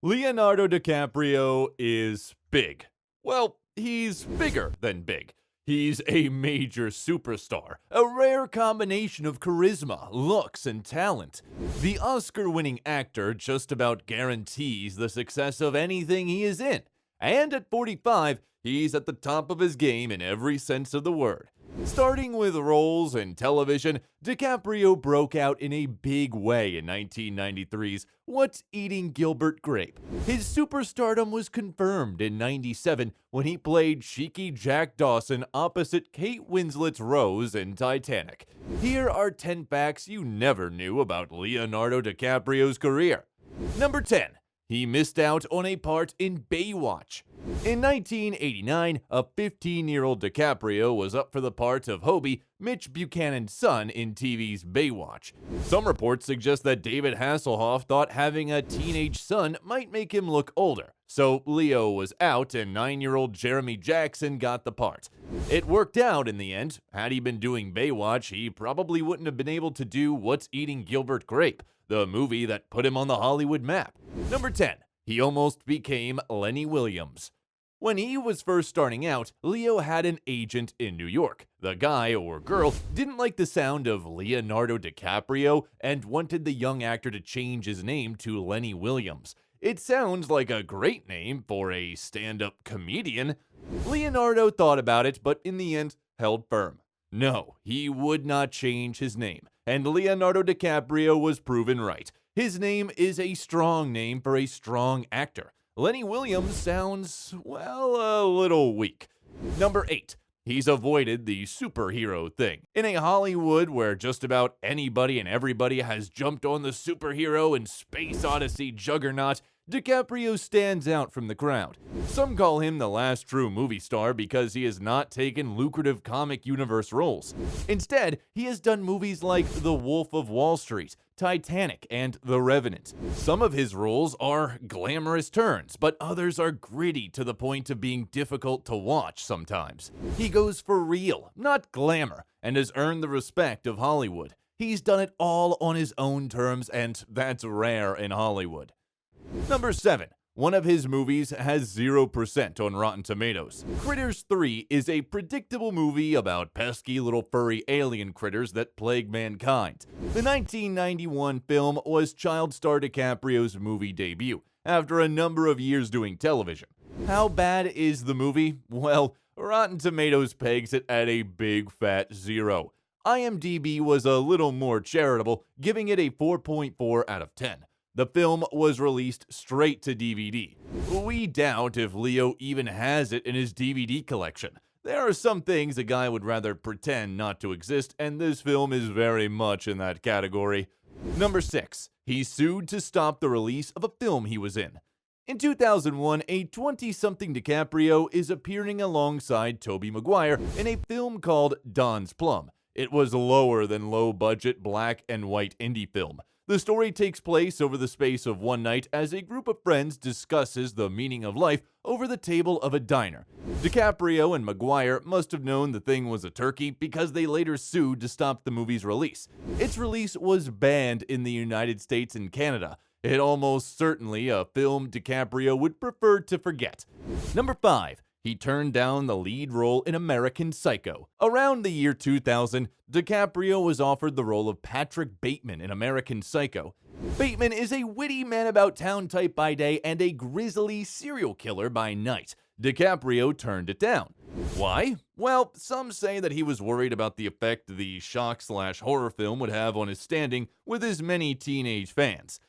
Leonardo DiCaprio is big. Well, he's bigger than big. He's a major superstar, a rare combination of charisma, looks, and talent. The Oscar winning actor just about guarantees the success of anything he is in. And at 45, he's at the top of his game in every sense of the word. Starting with roles in television, DiCaprio broke out in a big way in 1993's What's Eating Gilbert Grape. His superstardom was confirmed in 97 when he played cheeky Jack Dawson opposite Kate Winslet's Rose in Titanic. Here are 10 facts you never knew about Leonardo DiCaprio's career. Number 10. He missed out on a part in Baywatch. In 1989, a 15-year-old DiCaprio was up for the part of Hobie, Mitch Buchanan's son, in TV's Baywatch. Some reports suggest that David Hasselhoff thought having a teenage son might make him look older, so Leo was out and 9-year-old Jeremy Jackson got the part. It worked out in the end. Had he been doing Baywatch, he probably wouldn't have been able to do What's Eating Gilbert Grape, the movie that put him on the Hollywood map. Number 10. He almost became Lenny Williams. When he was first starting out, Leo had an agent in New York. The guy or girl didn't like the sound of Leonardo DiCaprio and wanted the young actor to change his name to Lenny Williams. It sounds like a great name for a stand-up comedian. Leonardo thought about it, but in the end held firm. No, he would not change his name, and Leonardo DiCaprio was proven right. His name is a strong name for a strong actor. Lenny Williams sounds, well, a little weak. Number 8. He's avoided the superhero thing. In a Hollywood where just about anybody and everybody has jumped on the superhero and space odyssey juggernaut, DiCaprio stands out from the crowd. Some call him the last true movie star because he has not taken lucrative comic universe roles. Instead, he has done movies like The Wolf of Wall Street, Titanic, and The Revenant. Some of his roles are glamorous turns, but others are gritty to the point of being difficult to watch sometimes. He goes for real, not glamour, and has earned the respect of Hollywood. He's done it all on his own terms, and that's rare in Hollywood. Number 7. One of his movies has 0% on Rotten Tomatoes. Critters 3 is a predictable movie about pesky little furry alien critters that plague mankind. The 1991 film was child star DiCaprio's movie debut, after a number of years doing television. How bad is the movie? Well, Rotten Tomatoes pegs it at a big fat 0. IMDb was a little more charitable, giving it a 4.4 out of 10. The film was released straight to DVD. We doubt if Leo even has it in his DVD collection. There are some things a guy would rather pretend not to exist, and this film is very much in that category. Number 6. He sued to stop the release of a film he was in. In 2001, a 20-something DiCaprio is appearing alongside Tobey Maguire in a film called Don's Plum. It was lower than low-budget black and white indie film. The story takes place over the space of one night as a group of friends discusses the meaning of life over the table of a diner. DiCaprio and Maguire must have known the thing was a turkey because they later sued to stop the movie's release. Its release was banned in the United States and Canada. It almost certainly a film DiCaprio would prefer to forget. Number 5. He turned down the lead role in American Psycho. Around the year 2000, DiCaprio was offered the role of Patrick Bateman in American Psycho. Bateman is a witty man-about-town type by day and a grisly serial killer by night. DiCaprio turned it down. Why? Well, some say that he was worried about the effect the shock/horror film would have on his standing with his many teenage fans.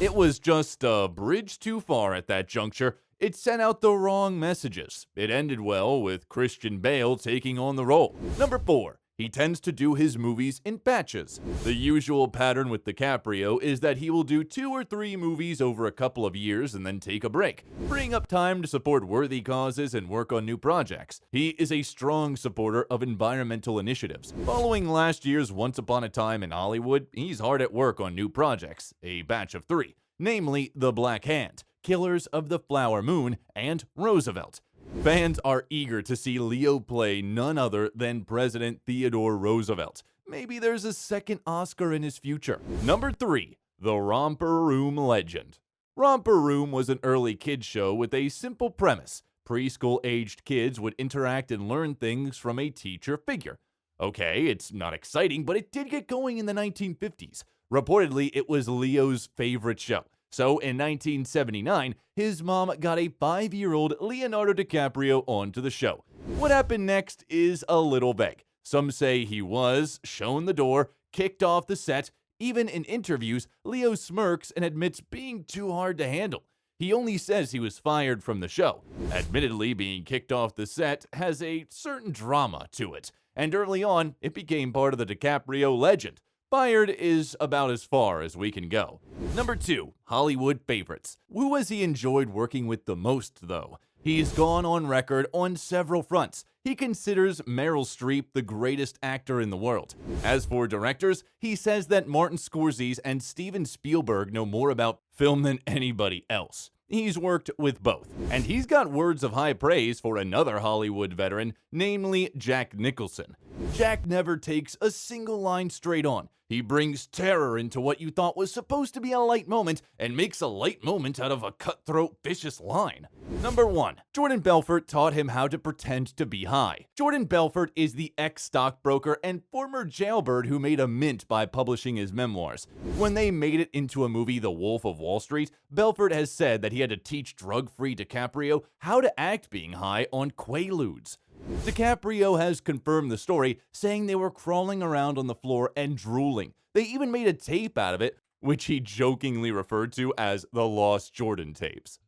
It was just a bridge too far at that juncture. It sent out the wrong messages. It ended well with Christian Bale taking on the role. Number 4. He tends to do his movies in batches. The usual pattern with DiCaprio is that he will do 2 or 3 movies over a couple of years and then take a break, freeing up time to support worthy causes and work on new projects. He is a strong supporter of environmental initiatives. Following last year's Once Upon a Time in Hollywood, he's hard at work on new projects, a batch of 3, namely The Black Hand, Killers of the Flower Moon, and Roosevelt. Fans are eager to see Leo play none other than President Theodore Roosevelt. Maybe there's a second Oscar in his future. Number 3. The Romper Room Legend. Romper Room was an early kids show with a simple premise. Preschool-aged kids would interact and learn things from a teacher figure. Okay, it's not exciting, but it did get going in the 1950s. Reportedly, it was Leo's favorite show. So in 1979, his mom got a 5-year-old Leonardo DiCaprio onto the show. What happened next is a little vague. Some say he was shown the door, kicked off the set. Even in interviews, Leo smirks and admits being too hard to handle. He only says he was fired from the show. Admittedly, being kicked off the set has a certain drama to it, and early on, it became part of the DiCaprio legend. Fired is about as far as we can go. Number 2. Hollywood favorites. Who has he enjoyed working with the most, though? He's gone on record on several fronts. He considers Meryl Streep the greatest actor in the world. As for directors, he says that Martin Scorsese and Steven Spielberg know more about film than anybody else. He's worked with both, and he's got words of high praise for another Hollywood veteran, namely Jack Nicholson. Jack never takes a single line straight on. He brings terror into what you thought was supposed to be a light moment and makes a light moment out of a cutthroat, vicious line. Number 1. Jordan Belfort taught him how to pretend to be high. Jordan Belfort is the ex-stockbroker and former jailbird who made a mint by publishing his memoirs. When they made it into a movie, The Wolf of Wall Street, Belfort has said that he had to teach drug-free DiCaprio how to act being high on Quaaludes. DiCaprio has confirmed the story, saying they were crawling around on the floor and drooling. They even made a tape out of it, which he jokingly referred to as the Lost Jordan tapes.